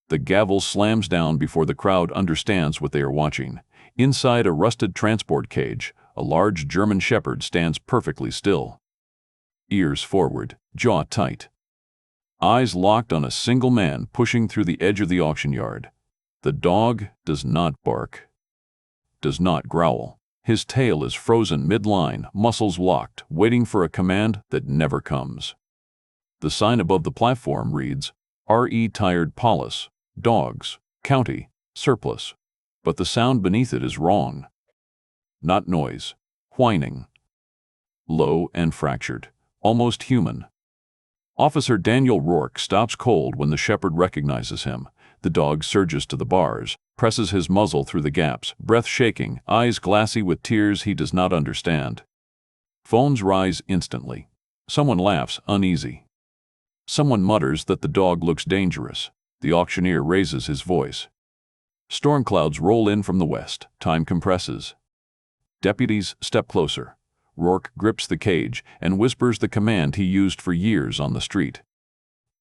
The gavel slams down before the crowd understands what they are watching. Inside a rusted transport cage, a large German shepherd stands perfectly still. Ears forward, jaw tight. Eyes locked on a single man pushing through the edge of the auction yard. The dog does not bark, does not growl. His tail is frozen mid-line, muscles locked, waiting for a command that never comes. The sign above the platform reads, R.E. Tired Paulus, Dogs, County, Surplus. But the sound beneath it is wrong. Not noise, whining. Low and fractured, almost human. Officer Daniel Rourke stops cold when the shepherd recognizes him. The dog surges to the bars, presses his muzzle through the gaps, breath shaking, eyes glassy with tears he does not understand. Phones rise instantly. Someone laughs, uneasy. Someone mutters that the dog looks dangerous. The auctioneer raises his voice. Storm clouds roll in from the west. Time compresses. Deputies step closer. Rourke grips the cage and whispers the command he used for years on the street.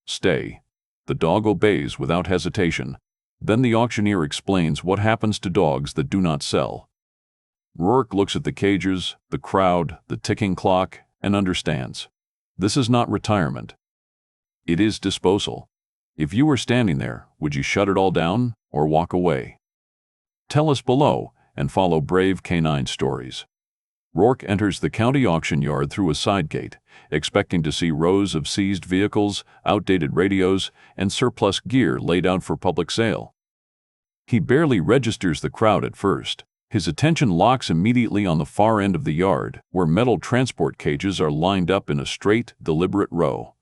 Stay. The dog obeys without hesitation. Then the auctioneer explains what happens to dogs that do not sell. Rourke looks at the cages, the crowd, the ticking clock, and understands. This is not retirement. It is disposal. If you were standing there, would you shut it all down or walk away? Tell us below and follow brave canine stories. Rourke enters the county auction yard through a side gate, expecting to see rows of seized vehicles, outdated radios, and surplus gear laid out for public sale. He barely registers the crowd at first. His attention locks immediately on the far end of the yard, where metal transport cages are lined up in a straight, deliberate row.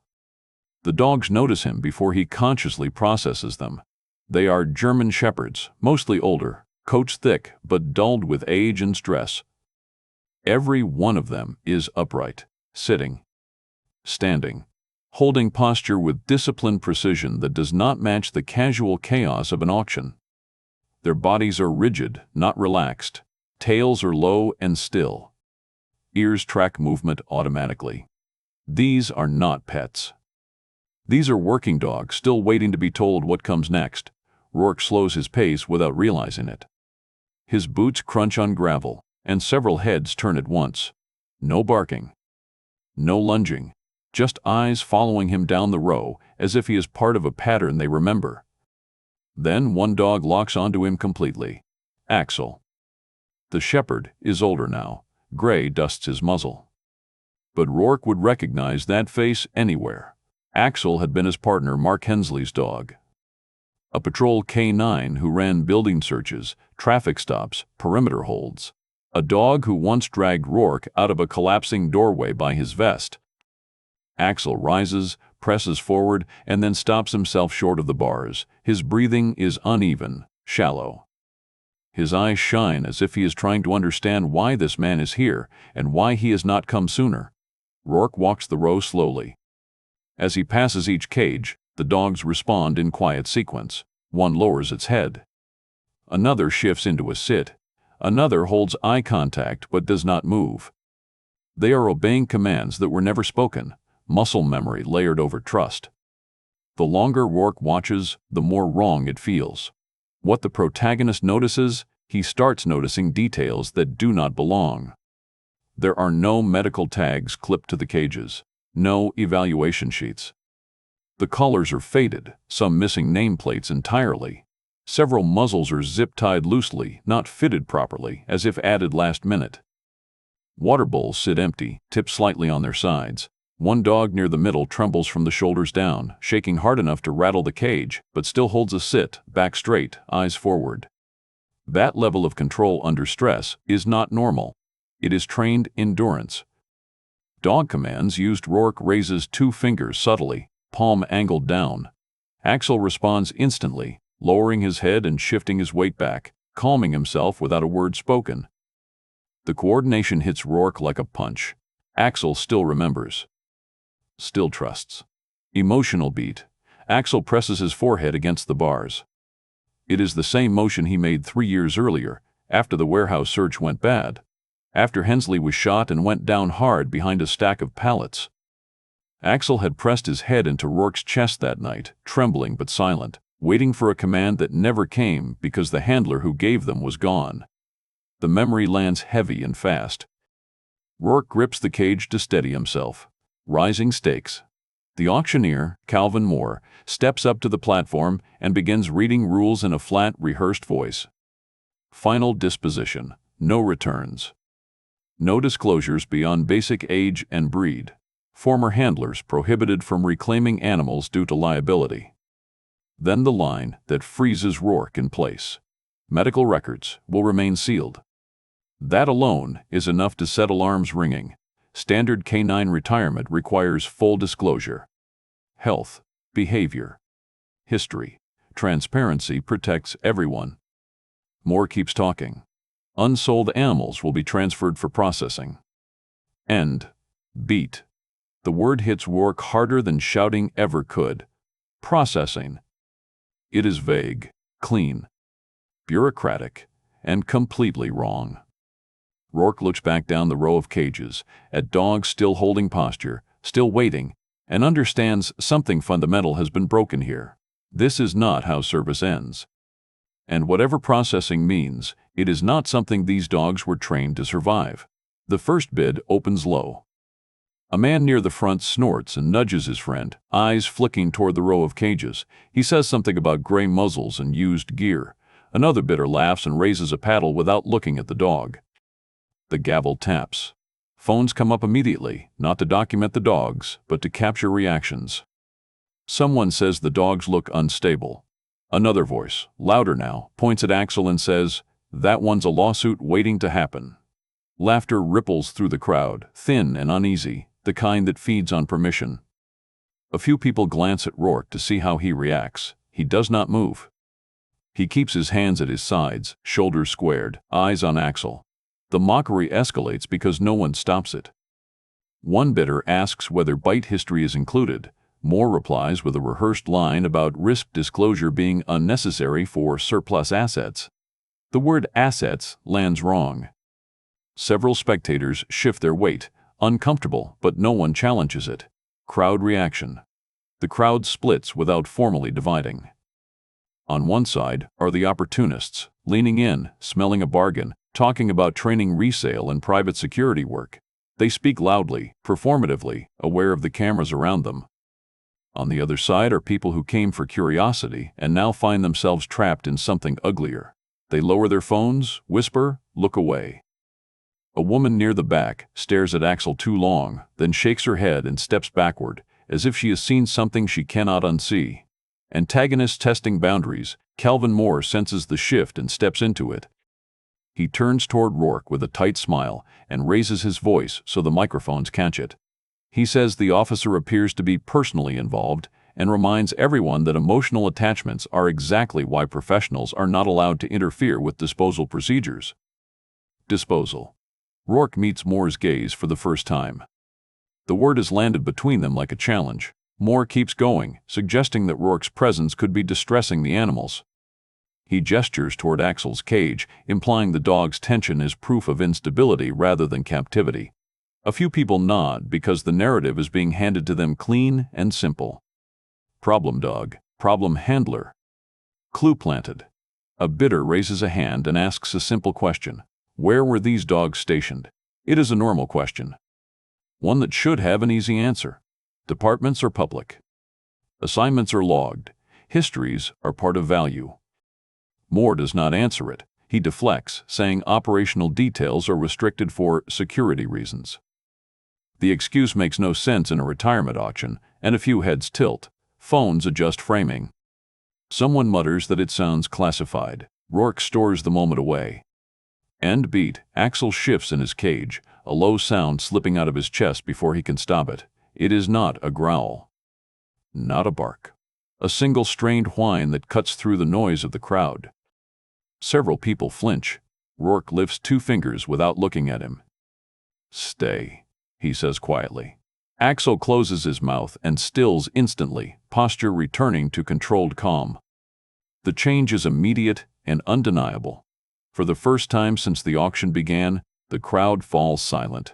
The dogs notice him before he consciously processes them. They are German shepherds, mostly older, coats thick but dulled with age and stress. Every one of them is upright, sitting, standing, holding posture with disciplined precision that does not match the casual chaos of an auction. Their bodies are rigid, not relaxed. Tails are low and still. Ears track movement automatically. These are not pets. These are working dogs still waiting to be told what comes next. Rourke slows his pace without realizing it. His boots crunch on gravel, and several heads turn at once. No barking. No lunging. Just eyes following him down the row as if he is part of a pattern they remember. Then one dog locks onto him completely. Axel. The shepherd is older now. Gray dusts his muzzle. But Rourke would recognize that face anywhere. Axel had been his partner Mark Hensley's dog. A patrol K9 who ran building searches, traffic stops, perimeter holds. A dog who once dragged Rourke out of a collapsing doorway by his vest. Axel rises, presses forward, and then stops himself short of the bars. His breathing is uneven, shallow. His eyes shine as if he is trying to understand why this man is here and why he has not come sooner. Rourke walks the row slowly. As he passes each cage, the dogs respond in quiet sequence. One lowers its head. Another shifts into a sit. Another holds eye contact but does not move. They are obeying commands that were never spoken, muscle memory layered over trust. The longer Rourke watches, the more wrong it feels. What the protagonist notices, he starts noticing details that do not belong. There are no medical tags clipped to the cages, no evaluation sheets. The collars are faded, some missing nameplates entirely. Several muzzles are zip-tied loosely, not fitted properly, as if added last minute. Water bowls sit empty, tipped slightly on their sides. One dog near the middle trembles from the shoulders down, shaking hard enough to rattle the cage, but still holds a sit, back straight, eyes forward. That level of control under stress is not normal. It is trained endurance. Dog commands used. Rourke raises two fingers subtly, palm angled down. Axel responds instantly, lowering his head and shifting his weight back, calming himself without a word spoken. The coordination hits Rourke like a punch. Axel still remembers. Still trusts. Emotional beat. Axel presses his forehead against the bars. It is the same motion he made 3 years earlier, after the warehouse search went bad. After Hensley was shot and went down hard behind a stack of pallets. Axel had pressed his head into Rourke's chest that night, trembling but silent, waiting for a command that never came because the handler who gave them was gone. The memory lands heavy and fast. Rourke grips the cage to steady himself. Rising stakes. The auctioneer, Calvin Moore, steps up to the platform and begins reading rules in a flat, rehearsed voice. Final disposition. No returns. No disclosures beyond basic age and breed. Former handlers prohibited from reclaiming animals due to liability. Then the line that freezes Rourke in place. Medical records will remain sealed. That alone is enough to set alarms ringing. Standard canine retirement requires full disclosure. Health, behavior, history, transparency protects everyone. Moore keeps talking. Unsold animals will be transferred for processing. End. Beat. The word hits Rourke harder than shouting ever could. Processing. It is vague, clean, bureaucratic, and completely wrong. Rourke looks back down the row of cages, at dogs still holding posture, still waiting, and understands something fundamental has been broken here. This is not how service ends. And whatever processing means, it is not something these dogs were trained to survive. The first bid opens low. A man near the front snorts and nudges his friend, eyes flicking toward the row of cages. He says something about gray muzzles and used gear. Another bidder laughs and raises a paddle without looking at the dog. The gavel taps. Phones come up immediately, not to document the dogs, but to capture reactions. Someone says the dogs look unstable. Another voice, louder now, points at Axel and says, "That one's a lawsuit waiting to happen." Laughter ripples through the crowd, thin and uneasy, the kind that feeds on permission. A few people glance at Rourke to see how he reacts. He does not move. He keeps his hands at his sides, shoulders squared, eyes on Axel. The mockery escalates because no one stops it. One bidder asks whether bite history is included. Moore replies with a rehearsed line about risk disclosure being unnecessary for surplus assets. The word assets lands wrong. Several spectators shift their weight, uncomfortable, but no one challenges it. Crowd reaction. The crowd splits without formally dividing. On one side are the opportunists, leaning in, smelling a bargain, talking about training resale and private security work. They speak loudly, performatively, aware of the cameras around them. On the other side are people who came for curiosity and now find themselves trapped in something uglier. They lower their phones, whisper, look away. A woman near the back stares at Axel too long, then shakes her head and steps backward, as if she has seen something she cannot unsee. Antagonist testing boundaries, Calvin Moore senses the shift and steps into it. He turns toward Rourke with a tight smile and raises his voice so the microphones catch it. He says the officer appears to be personally involved and reminds everyone that emotional attachments are exactly why professionals are not allowed to interfere with disposal procedures. Disposal. Rourke meets Moore's gaze for the first time. The word has landed between them like a challenge. Moore keeps going, suggesting that Rourke's presence could be distressing the animals. He gestures toward Axel's cage, implying the dog's tension is proof of instability rather than captivity. A few people nod because the narrative is being handed to them clean and simple. Problem dog, problem handler. Clue planted. A bidder raises a hand and asks a simple question. Where were these dogs stationed? It is a normal question. One that should have an easy answer. Departments are public. Assignments are logged. Histories are part of value. Moore does not answer it. He deflects, saying operational details are restricted for security reasons. The excuse makes no sense in a retirement auction, and a few heads tilt. Phones adjust framing. Someone mutters that it sounds classified. Rourke stores the moment away. End beat. Axel shifts in his cage, a low sound slipping out of his chest before he can stop it. It is not a growl. Not a bark. A single strained whine that cuts through the noise of the crowd. Several people flinch. Rourke lifts 2 fingers without looking at him. Stay, he says quietly. Axel closes his mouth and stills instantly, posture returning to controlled calm. The change is immediate and undeniable. For the first time since the auction began, the crowd falls silent.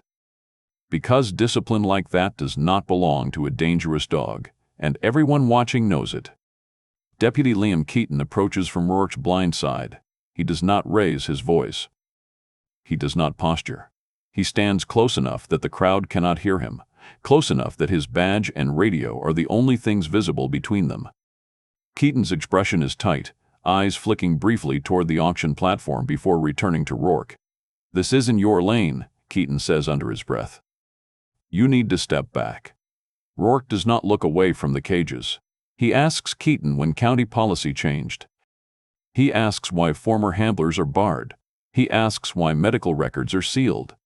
Because discipline like that does not belong to a dangerous dog, and everyone watching knows it. Deputy Liam Keaton approaches from Rourke's blind side. He does not raise his voice. He does not posture. He stands close enough that the crowd cannot hear him, close enough that his badge and radio are the only things visible between them. Keaton's expression is tight, eyes flicking briefly toward the auction platform before returning to Rourke. "This isn't your lane," Keaton says under his breath. "You need to step back." Rourke does not look away from the cages. He asks Keaton when county policy changed. He asks why former handlers are barred. He asks why medical records are sealed.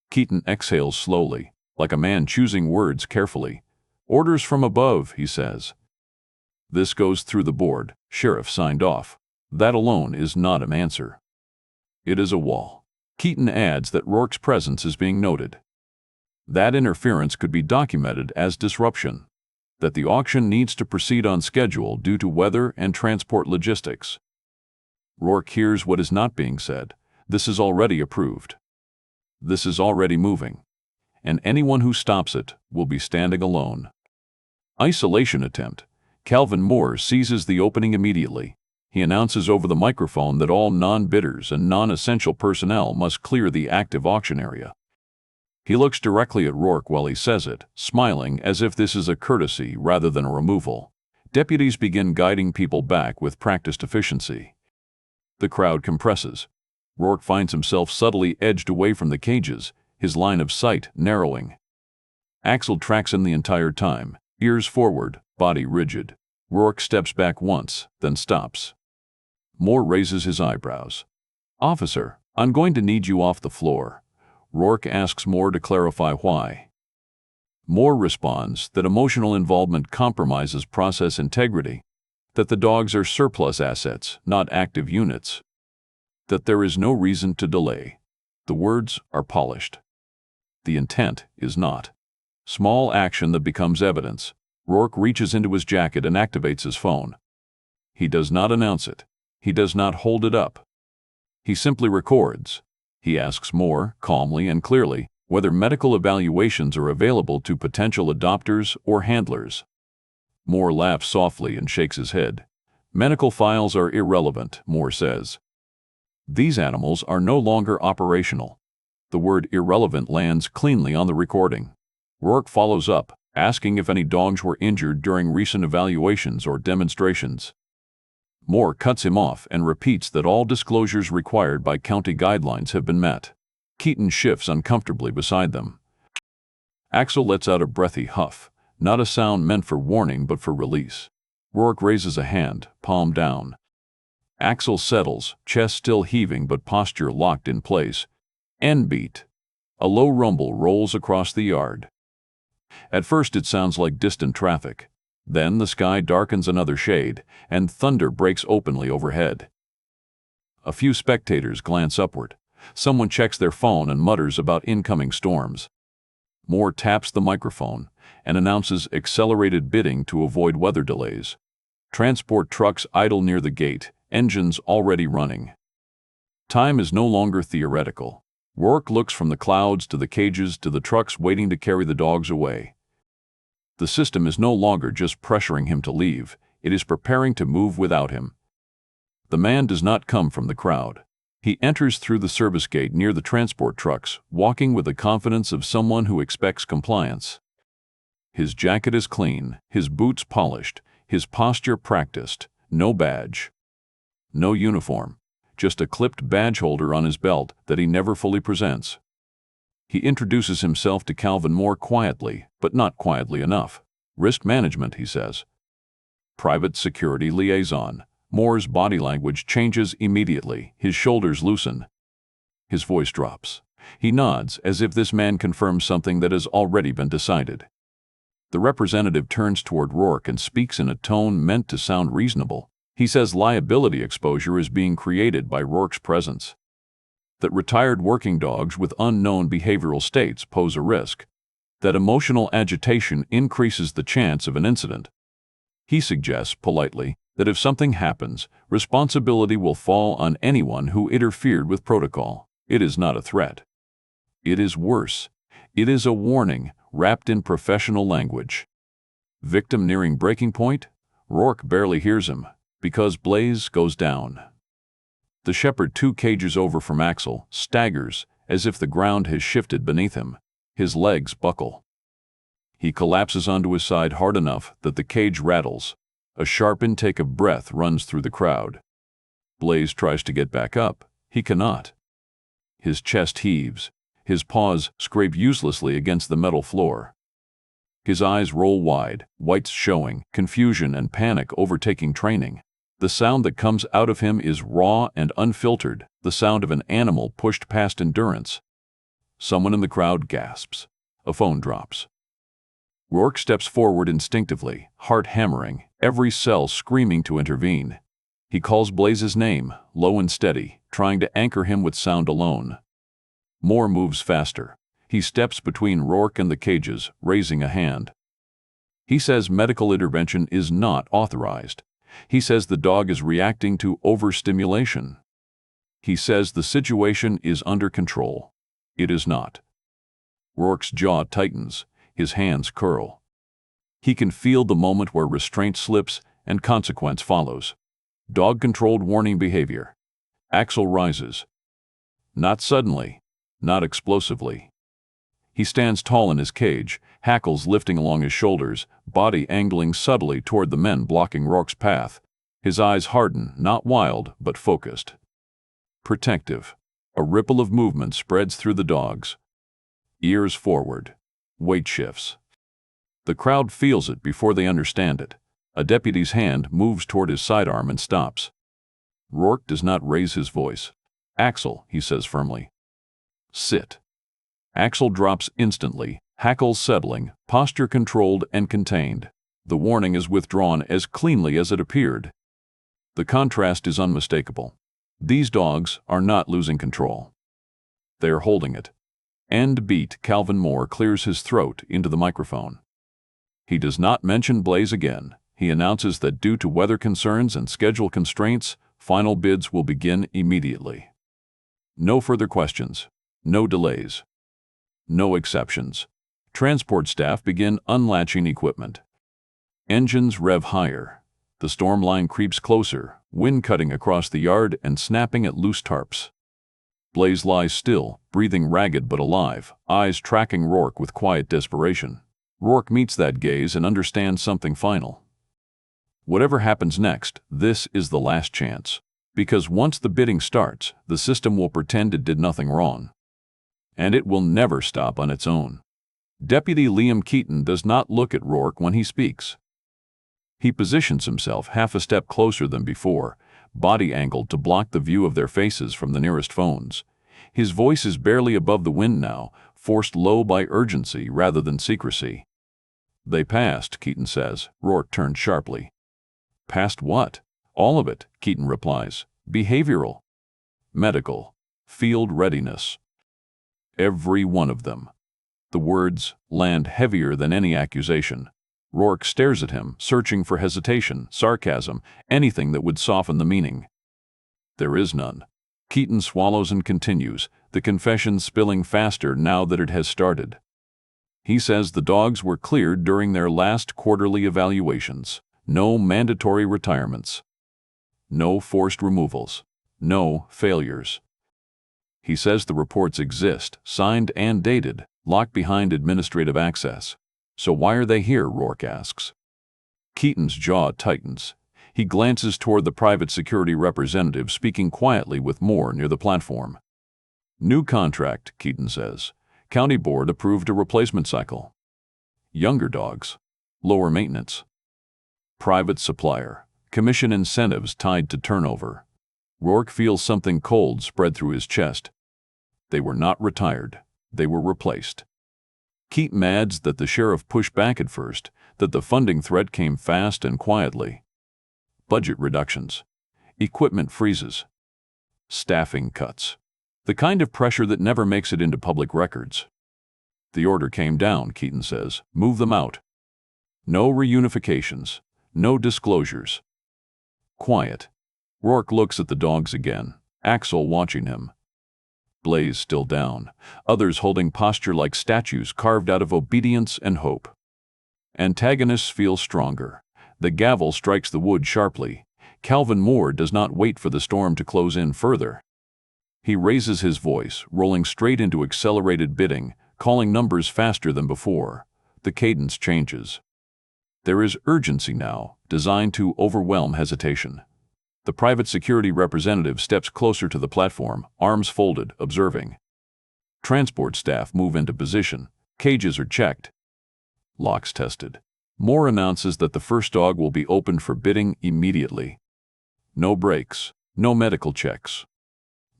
Keaton exhales slowly, like a man choosing words carefully. "Orders from above," he says. "This goes through the board. Sheriff signed off." That alone is not an answer. It is a wall. Keaton adds that Rourke's presence is being noted. That interference could be documented as disruption. That the auction needs to proceed on schedule due to weather and transport logistics. Rourke hears what is not being said. This is already approved. This is already moving. And anyone who stops it will be standing alone. Isolation attempt. Calvin Moore seizes the opening immediately. He announces over the microphone that all non-bidders and non-essential personnel must clear the active auction area. He looks directly at Rourke while he says it, smiling as if this is a courtesy rather than a removal. Deputies begin guiding people back with practiced efficiency. The crowd compresses. Rourke finds himself subtly edged away from the cages, his line of sight narrowing. Axel tracks him the entire time, ears forward, body rigid. Rourke steps back once, then stops. Moore raises his eyebrows. "Officer, I'm going to need you off the floor." Rourke asks Moore to clarify why. Moore responds that emotional involvement compromises process integrity, that the dogs are surplus assets, not active units, that there is no reason to delay. The words are polished. The intent is not. Small action that becomes evidence. Rourke reaches into his jacket and activates his phone. He does not announce it. He does not hold it up. He simply records. He asks Moore, calmly and clearly, whether medical evaluations are available to potential adopters or handlers. Moore laughs softly and shakes his head. "Medical files are irrelevant," Moore says. "These animals are no longer operational." The word irrelevant lands cleanly on the recording. Rourke follows up, asking if any dogs were injured during recent evaluations or demonstrations. Moore cuts him off and repeats that all disclosures required by county guidelines have been met. Keaton shifts uncomfortably beside them. Axel lets out a breathy huff, not a sound meant for warning but for release. Rourke raises a hand, palm down. Axel settles, chest still heaving but posture locked in place. End beat. A low rumble rolls across the yard. At first it sounds like distant traffic. Then the sky darkens another shade, and thunder breaks openly overhead. A few spectators glance upward. Someone checks their phone and mutters about incoming storms. Moore taps the microphone and announces accelerated bidding to avoid weather delays. Transport trucks idle near the gate, engines already running. Time is no longer theoretical. Rourke looks from the clouds to the cages to the trucks waiting to carry the dogs away. The system is no longer just pressuring him to leave, it is preparing to move without him. The man does not come from the crowd. He enters through the service gate near the transport trucks, walking with the confidence of someone who expects compliance. His jacket is clean, his boots polished, his posture practiced, no badge. No uniform, just a clipped badge holder on his belt that he never fully presents. He introduces himself to Calvin Moore quietly, but not quietly enough. "Risk management," he says. "Private security liaison." Moore's body language changes immediately. His shoulders loosen. His voice drops. He nods as if this man confirms something that has already been decided. The representative turns toward Rourke and speaks in a tone meant to sound reasonable. He says liability exposure is being created by Rourke's presence. That retired working dogs with unknown behavioral states pose a risk. That emotional agitation increases the chance of an incident. He suggests, politely, that if something happens, responsibility will fall on anyone who interfered with protocol. It is not a threat. It is worse. It is a warning, wrapped in professional language. Victim nearing breaking point? Rourke barely hears him, because Blaze goes down. The shepherd 2 cages over from Axel staggers as if the ground has shifted beneath him. His legs buckle. He collapses onto his side hard enough that the cage rattles. A sharp intake of breath runs through the crowd. Blaze tries to get back up. He cannot. His chest heaves. His paws scrape uselessly against the metal floor. His eyes roll wide, whites showing, confusion and panic overtaking training. The sound that comes out of him is raw and unfiltered, the sound of an animal pushed past endurance. Someone in the crowd gasps. A phone drops. Rourke steps forward instinctively, heart hammering, every cell screaming to intervene. He calls Blaze's name, low and steady, trying to anchor him with sound alone. Moore moves faster. He steps between Rourke and the cages, raising a hand. He says medical intervention is not authorized. He says the dog is reacting to overstimulation. He says the situation is under control. It is not. Rourke's jaw tightens. His hands curl. He can feel the moment where restraint slips and consequence follows. Dog-controlled warning behavior. Axel rises. Not suddenly. Not explosively. He stands tall in his cage, hackles lifting along his shoulders, body angling subtly toward the men blocking Rourke's path. His eyes harden, not wild, but focused. Protective. A ripple of movement spreads through the dogs. Ears forward. Weight shifts. The crowd feels it before they understand it. A deputy's hand moves toward his sidearm and stops. Rourke does not raise his voice. "Axel," he says firmly. "Sit." Axel drops instantly, hackles settling, posture controlled and contained. The warning is withdrawn as cleanly as it appeared. The contrast is unmistakable. These dogs are not losing control. They are holding it. End beat. Calvin Moore clears his throat into the microphone. He does not mention Blaze again. He announces that due to weather concerns and schedule constraints, final bids will begin immediately. No further questions. No delays. No exceptions. Transport staff begin unlatching equipment. Engines rev higher. The storm line creeps closer, wind cutting across the yard and snapping at loose tarps. Blaze lies still, breathing ragged but alive, eyes tracking Rourke with quiet desperation. Rourke meets that gaze and understands something final. Whatever happens next, this is the last chance. Because once the bidding starts, the system will pretend it did nothing wrong. And it will never stop on its own. Deputy Liam Keaton does not look at Rourke when he speaks. He positions himself half a step closer than before, body angled to block the view of their faces from the nearest phones. His voice is barely above the wind now, forced low by urgency rather than secrecy. "They passed," Keaton says. Rourke turned sharply. "Passed what?" "All of it," Keaton replies. "Behavioral. Medical. Field readiness. Every one of them." The words land heavier than any accusation. Rourke stares at him, searching for hesitation, sarcasm, anything that would soften the meaning. There is none. Keaton swallows and continues, the confession spilling faster now that it has started. He says the dogs were cleared during their last quarterly evaluations. No mandatory retirements. No forced removals. No failures. He says the reports exist, signed and dated, locked behind administrative access. "So why are they here?" Rourke asks. Keaton's jaw tightens. He glances toward the private security representative speaking quietly with Moore near the platform. "New contract," Keaton says. "County board approved a replacement cycle. Younger dogs. Lower maintenance. Private supplier. Commission incentives tied to turnover." Rourke feels something cold spread through his chest. They were not retired. They were replaced. Keaton adds that the sheriff pushed back at first, that the funding threat came fast and quietly. Budget reductions. Equipment freezes. Staffing cuts. The kind of pressure that never makes it into public records. "The order came down," Keaton says. "Move them out. No reunifications. No disclosures." Quiet. Rourke looks at the dogs again. Axel watching him. Blaze still down. Others holding posture like statues carved out of obedience and hope. Antagonists feel stronger. The gavel strikes the wood sharply. Calvin Moore does not wait for the storm to close in further. He raises his voice, rolling straight into accelerated bidding, calling numbers faster than before. The cadence changes. There is urgency now, designed to overwhelm hesitation. The private security representative steps closer to the platform, arms folded, observing. Transport staff move into position. Cages are checked. Locks tested. Moore announces that the first dog will be opened for bidding immediately. No breaks, no medical checks.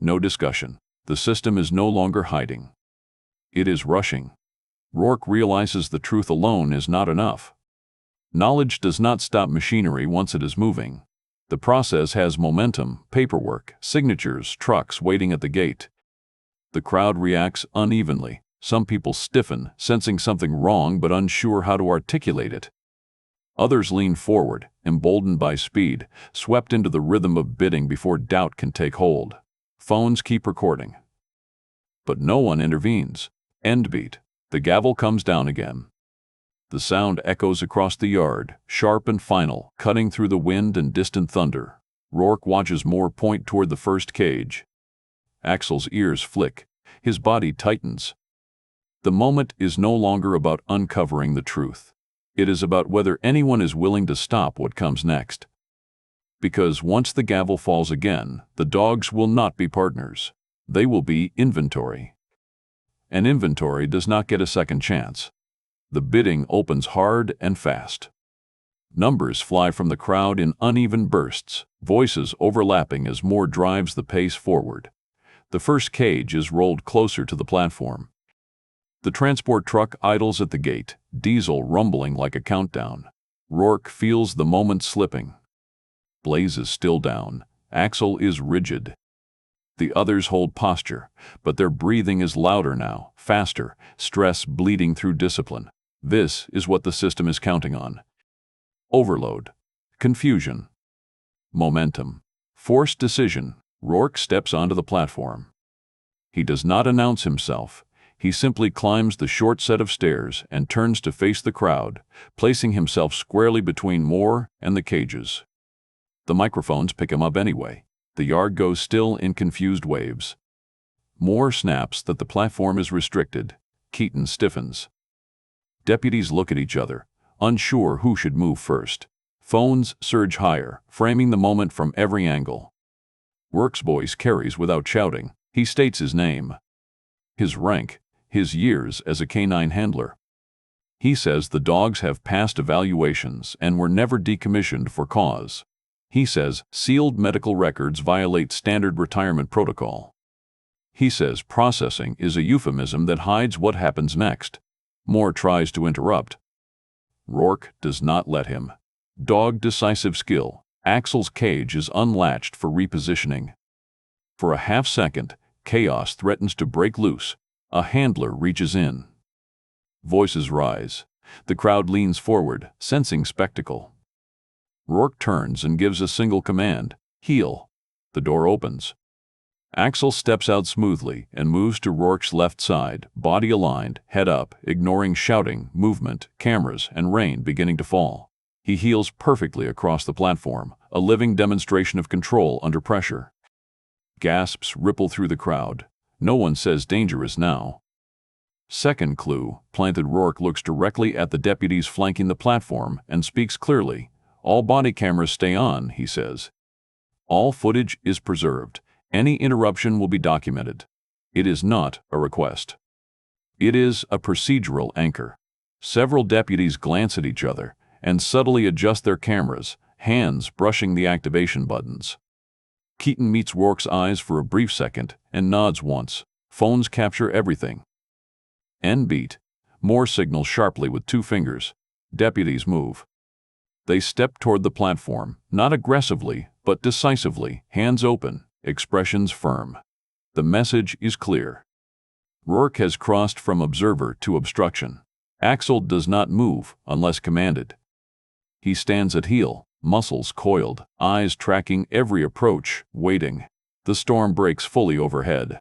No discussion. The system is no longer hiding. It is rushing. Rourke realizes the truth alone is not enough. Knowledge does not stop machinery once it is moving. The process has momentum, paperwork, signatures, trucks waiting at the gate. The crowd reacts unevenly. Some people stiffen, sensing something wrong but unsure how to articulate it. Others lean forward, emboldened by speed, swept into the rhythm of bidding before doubt can take hold. Phones keep recording. But no one intervenes. End beat. The gavel comes down again. The sound echoes across the yard, sharp and final, cutting through the wind and distant thunder. Rourke watches Moore point toward the first cage. Axel's ears flick. His body tightens. The moment is no longer about uncovering the truth. It is about whether anyone is willing to stop what comes next. Because once the gavel falls again, the dogs will not be partners. They will be inventory. An inventory does not get a second chance. The bidding opens hard and fast. Numbers fly from the crowd in uneven bursts, voices overlapping as Moore drives the pace forward. The first cage is rolled closer to the platform. The transport truck idles at the gate, diesel rumbling like a countdown. Rourke feels the moment slipping. Blaze is still down. Axel is rigid. The others hold posture, but their breathing is louder now, faster, stress bleeding through discipline. This is what the system is counting on. Overload. Confusion. Momentum. Forced decision. Rourke steps onto the platform. He does not announce himself. He simply climbs the short set of stairs and turns to face the crowd, placing himself squarely between Moore and the cages. The microphones pick him up anyway. The yard goes still in confused waves. Moore snaps that the platform is restricted. Keaton stiffens. Deputies look at each other, unsure who should move first. Phones surge higher, framing the moment from every angle. Rourke's voice carries without shouting. He states his name, his rank, his years as a canine handler. He says the dogs have passed evaluations and were never decommissioned for cause. He says sealed medical records violate standard retirement protocol. He says processing is a euphemism that hides what happens next. Moore tries to interrupt. Rourke does not let him. Dog decisive skill. Axel's cage is unlatched for repositioning. For a half second, chaos threatens to break loose. A handler reaches in. Voices rise. The crowd leans forward, sensing spectacle. Rourke turns and gives a single command, heel. The door opens. Axel steps out smoothly and moves to Rourke's left side, body aligned, head up, ignoring shouting, movement, cameras, and rain beginning to fall. He heels perfectly across the platform, a living demonstration of control under pressure. Gasps ripple through the crowd. No one says dangerous now. Second clue, planted. Rourke looks directly at the deputies flanking the platform and speaks clearly. All body cameras stay on, he says. All footage is preserved. Any interruption will be documented. It is not a request. It is a procedural anchor. Several deputies glance at each other and subtly adjust their cameras, hands brushing the activation buttons. Keaton meets Rourke's eyes for a brief second and nods once. Phones capture everything. End beat. Moore signals sharply with 2 fingers. Deputies move. They step toward the platform, not aggressively, but decisively, hands open, expressions firm. The message is clear. Rourke has crossed from observer to obstruction. Axel does not move unless commanded. He stands at heel, muscles coiled, eyes tracking every approach, waiting. The storm breaks fully overhead.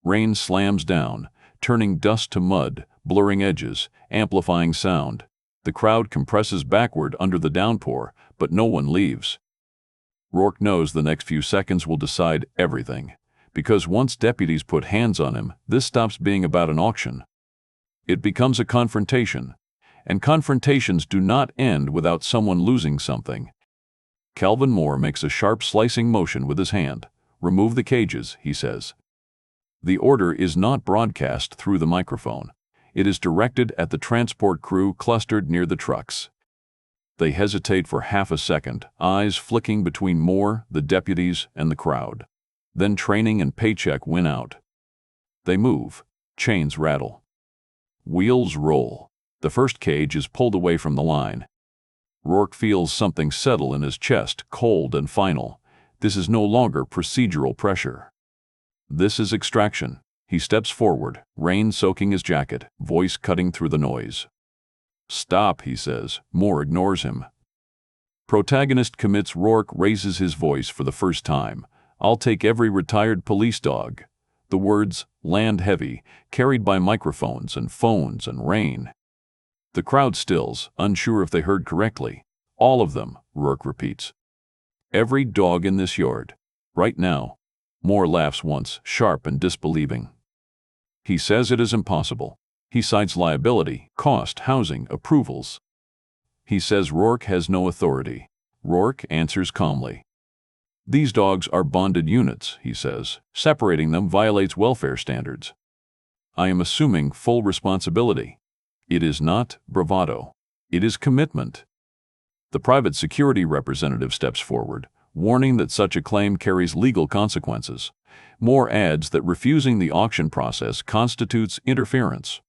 Rain slams down, turning dust to mud, blurring edges, amplifying sound. The crowd compresses backward under the downpour, but no one leaves. Rourke knows the next few seconds will decide everything, because once deputies put hands on him, this stops being about an auction. It becomes a confrontation, and confrontations do not end without someone losing something. Calvin Moore makes a sharp slicing motion with his hand. "Remove the cages," he says. The order is not broadcast through the microphone. It is directed at the transport crew clustered near the trucks. They hesitate for half a second, eyes flicking between Moore, the deputies, and the crowd. Then training and paycheck win out. They move. Chains rattle. Wheels roll. The first cage is pulled away from the line. Rourke feels something settle in his chest, cold and final. This is no longer procedural pressure. This is extraction. He steps forward, rain soaking his jacket, voice cutting through the noise. "Stop," he says. Moore ignores him. Protagonist commits. Rourke raises his voice for the first time. "I'll take every retired police dog." The words land heavy, carried by microphones and phones and rain. The crowd stills, unsure if they heard correctly. "All of them," Rourke repeats. "Every dog in this yard. Right now." Moore laughs once, sharp and disbelieving. He says it is impossible. He cites liability, cost, housing, approvals. He says Rourke has no authority. Rourke answers calmly. "These dogs are bonded units," he says. "Separating them violates welfare standards. I am assuming full responsibility." It is not bravado. It is commitment. The private security representative steps forward, warning that such a claim carries legal consequences. Moore adds that refusing the auction process constitutes interference.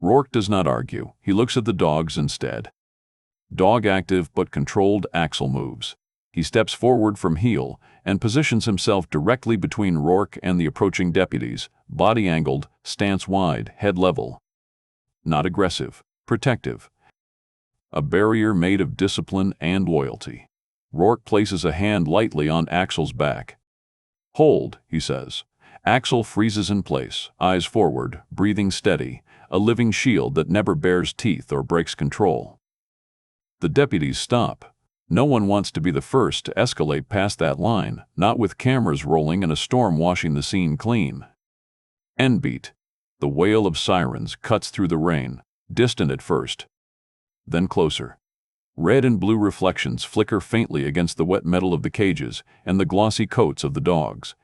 Rourke does not argue. He looks at the dogs instead. Dog active but controlled axle moves. He steps forward from heel and positions himself directly between Rourke and the approaching deputies, body angled, stance wide, head level. Not aggressive, protective. A barrier made of discipline and loyalty. Rourke places a hand lightly on Axel's back. "Hold," he says. Axel freezes in place, eyes forward, breathing steady, a living shield that never bares teeth or breaks control. The deputies stop. No one wants to be the first to escalate past that line, not with cameras rolling and a storm washing the scene clean. End beat. The wail of sirens cuts through the rain, distant at first, then closer. Red and blue reflections flicker faintly against the wet metal of the cages and the glossy coats of the dogs.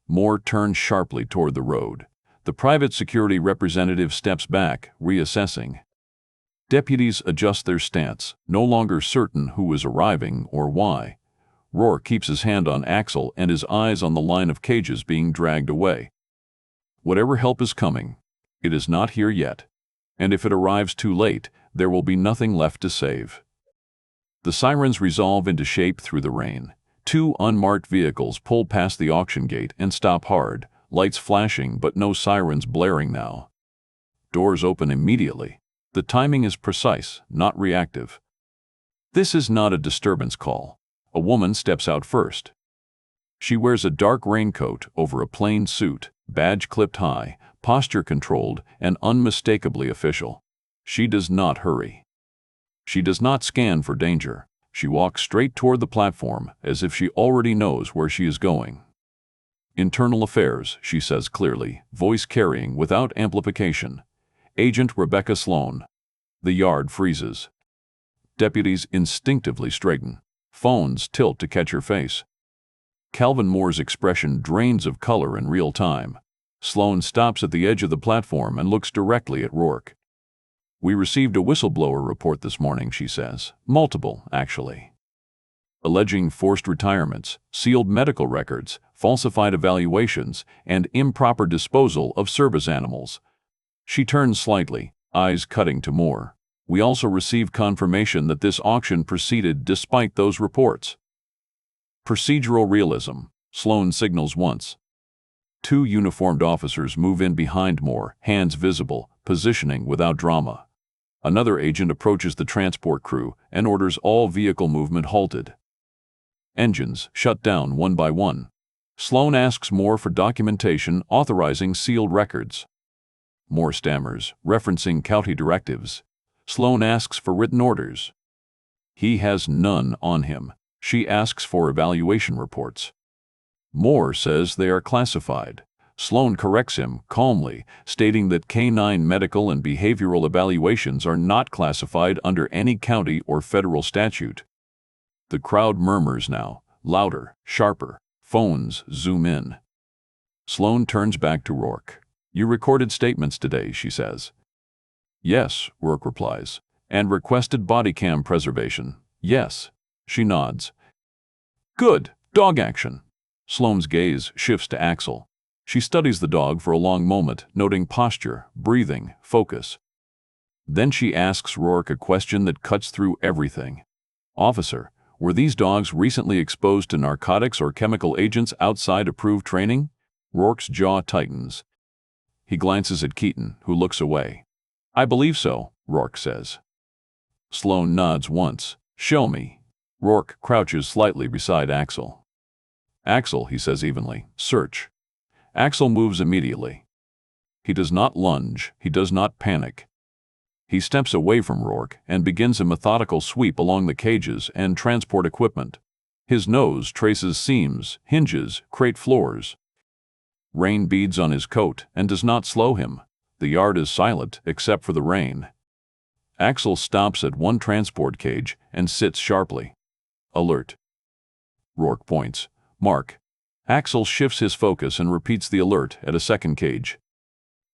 Moore turns sharply toward the road. The private security representative steps back, reassessing. Deputies adjust their stance, no longer certain who is arriving or why. Rourke keeps his hand on Axel and his eyes on the line of cages being dragged away. Whatever help is coming, it is not here yet. And if it arrives too late, there will be nothing left to save. The sirens resolve into shape through the rain. Two unmarked vehicles pull past the auction gate and stop hard, lights flashing but no sirens blaring now. Doors open immediately. The timing is precise, not reactive. This is not a disturbance call. A woman steps out first. She wears a dark raincoat over a plain suit, badge clipped high, posture controlled, and unmistakably official. She does not hurry. She does not scan for danger. She walks straight toward the platform, as if she already knows where she is going. "Internal Affairs," she says clearly, voice carrying without amplification. "Agent Rebecca Sloan." The yard freezes. Deputies instinctively straighten. Phones tilt to catch her face. Calvin Moore's expression drains of color in real time. Sloan stops at the edge of the platform and looks directly at Rourke. "We received a whistleblower report this morning," she says. "Multiple, actually. Alleging forced retirements, sealed medical records, falsified evaluations, and improper disposal of service animals." She turns slightly, eyes cutting to Moore. "We also received confirmation that this auction proceeded despite those reports." Procedural realism, Sloan signals once. Two uniformed officers move in behind Moore, hands visible, positioning without drama. Another agent approaches the transport crew and orders all vehicle movement halted. Engines shut down one by one. Sloan asks Moore for documentation authorizing sealed records. Moore stammers, referencing county directives. Sloan asks for written orders. He has none on him. She asks for evaluation reports. Moore says they are classified. Sloan corrects him calmly, stating that canine medical and behavioral evaluations are not classified under any county or federal statute. The crowd murmurs now, louder, sharper. Phones zoom in. Sloan turns back to Rourke. You recorded statements today, she says. Yes, Rourke replies. And requested body cam preservation. Yes. She nods. Good. Dog action. Sloan's gaze shifts to Axel. She studies the dog for a long moment, noting posture, breathing, focus. Then she asks Rourke a question that cuts through everything. Officer, were these dogs recently exposed to narcotics or chemical agents outside approved training? Rourke's jaw tightens. He glances at Keaton, who looks away. I believe so, Rourke says. Sloan nods once. Show me. Rourke crouches slightly beside Axel. Axel, he says evenly, search. Axel moves immediately. He does not lunge, he does not panic. He steps away from Rourke and begins a methodical sweep along the cages and transport equipment. His nose traces seams, hinges, crate floors. Rain beads on his coat and does not slow him. The yard is silent except for the rain. Axel stops at one transport cage and sits sharply. Alert. Rourke points. Mark. Axel shifts his focus and repeats the alert at a second cage.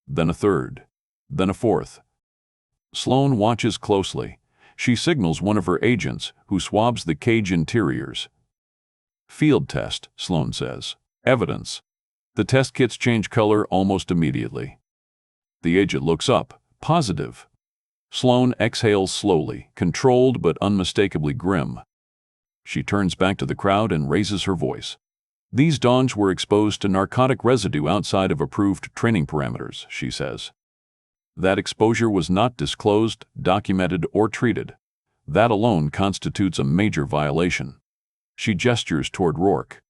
Then a third. Then a fourth. Sloan watches closely. She signals one of her agents, who swabs the cage interiors. Field test, Sloan says. Evidence. The test kits change color almost immediately. The agent looks up. Positive. Sloan exhales slowly, controlled but unmistakably grim. She turns back to the crowd and raises her voice. These dogs were exposed to narcotic residue outside of approved training parameters, she says. That exposure was not disclosed, documented, or treated. That alone constitutes a major violation. She gestures toward Rourke.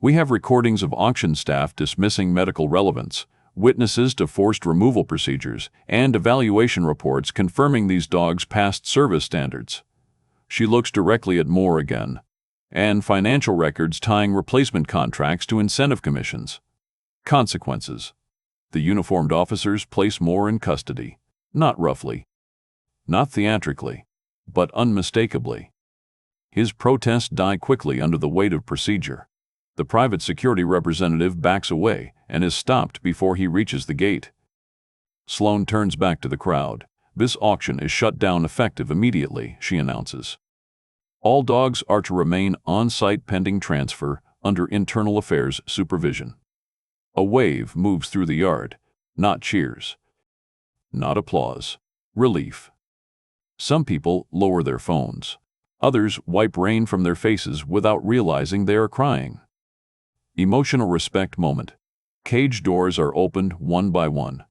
We have recordings of auction staff dismissing medical relevance, witnesses to forced removal procedures, and evaluation reports confirming these dogs passed service standards. She looks directly at Moore again. And financial records tying replacement contracts to incentive commissions. Consequences. The uniformed officers place Moore in custody, not roughly, not theatrically, but unmistakably. His protests die quickly under the weight of procedure. The private security representative backs away and is stopped before he reaches the gate. Sloan turns back to the crowd. This auction is shut down effective immediately, she announces. All dogs are to remain on-site pending transfer under internal affairs supervision. A wave moves through the yard, not cheers, not applause, relief. Some people lower their phones. Others wipe rain from their faces without realizing they are crying. Emotional respect moment. Cage doors are opened one by one.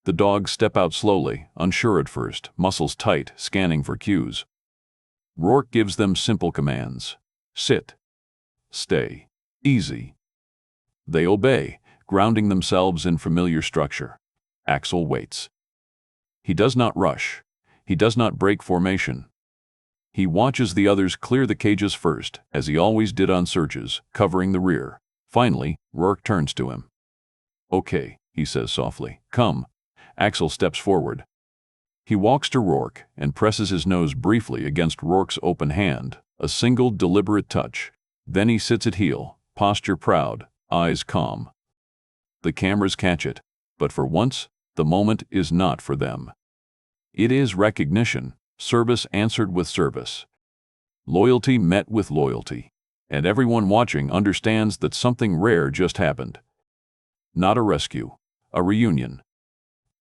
The dogs step out slowly, unsure at first, muscles tight, scanning for cues. Rourke gives them simple commands. Sit. Stay. Easy. They obey, grounding themselves in familiar structure. Axel waits. He does not rush. He does not break formation. He watches the others clear the cages first, as he always did on searches, covering the rear. Finally, Rourke turns to him. Okay, he says softly. Come. Axel steps forward. He walks to Rourke and presses his nose briefly against Rourke's open hand, a single deliberate touch. Then he sits at heel, posture proud, eyes calm. The cameras catch it, but for once, the moment is not for them. It is recognition, service answered with service. Loyalty met with loyalty, and everyone watching understands that something rare just happened. Not a rescue, a reunion.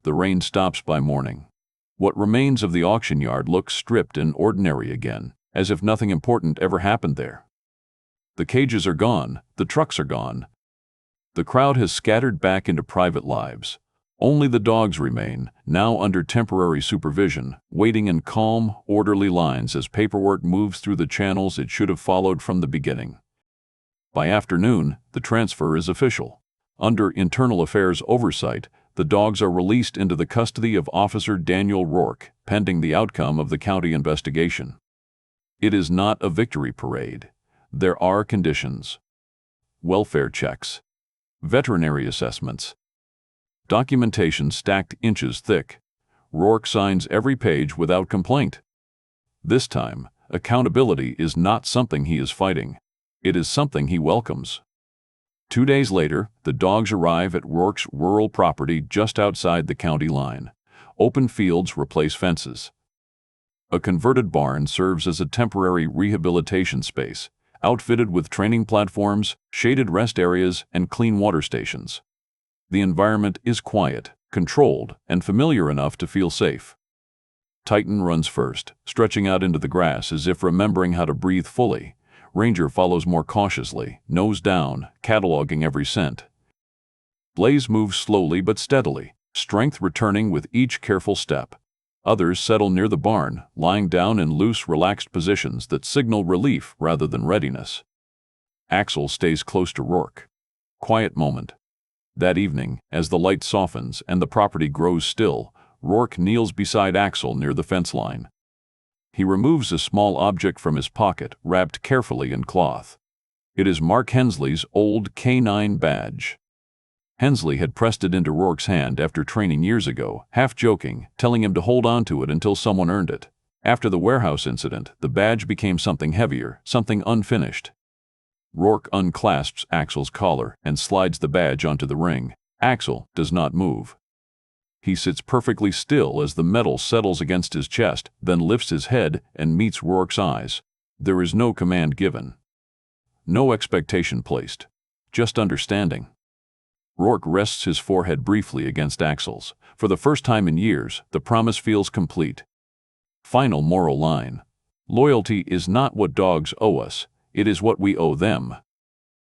The rain stops by morning. What remains of the auction yard looks stripped and ordinary again, as if nothing important ever happened there. The cages are gone, the trucks are gone. The crowd has scattered back into private lives. Only the dogs remain, now under temporary supervision, waiting in calm, orderly lines as paperwork moves through the channels it should have followed from the beginning. By afternoon, the transfer is official. Under internal affairs oversight, The dogs are released into the custody of Officer Daniel Rourke, pending the outcome of the county investigation. It is not a victory parade. There are conditions. Welfare checks. Veterinary assessments. Documentation stacked inches thick. Rourke signs every page without complaint. This time, accountability is not something he is fighting. It is something he welcomes. 2 days later, the dogs arrive at Rourke's rural property just outside the county line. Open fields replace fences. A converted barn serves as a temporary rehabilitation space, outfitted with training platforms, shaded rest areas, and clean water stations. The environment is quiet, controlled, and familiar enough to feel safe. Titan runs first, stretching out into the grass as if remembering how to breathe fully. Ranger follows more cautiously, nose down, cataloging every scent. Blaze moves slowly but steadily, strength returning with each careful step. Others settle near the barn, lying down in loose, relaxed positions that signal relief rather than readiness. Axel stays close to Rourke. Quiet moment. That evening, as the light softens and the property grows still, Rourke kneels beside Axel near the fence line. He removes a small object from his pocket, wrapped carefully in cloth. It is Mark Hensley's old K9 badge. Hensley had pressed it into Rourke's hand after training years ago, half joking, telling him to hold on to it until someone earned it. After the warehouse incident, the badge became something heavier, something unfinished. Rourke unclasps Axel's collar and slides the badge onto the ring. Axel does not move. He sits perfectly still as the metal settles against his chest, then lifts his head and meets Rourke's eyes. There is no command given. No expectation placed. Just understanding. Rourke rests his forehead briefly against Axel's. For the first time in years, the promise feels complete. Final moral line. Loyalty is not what dogs owe us, it is what we owe them.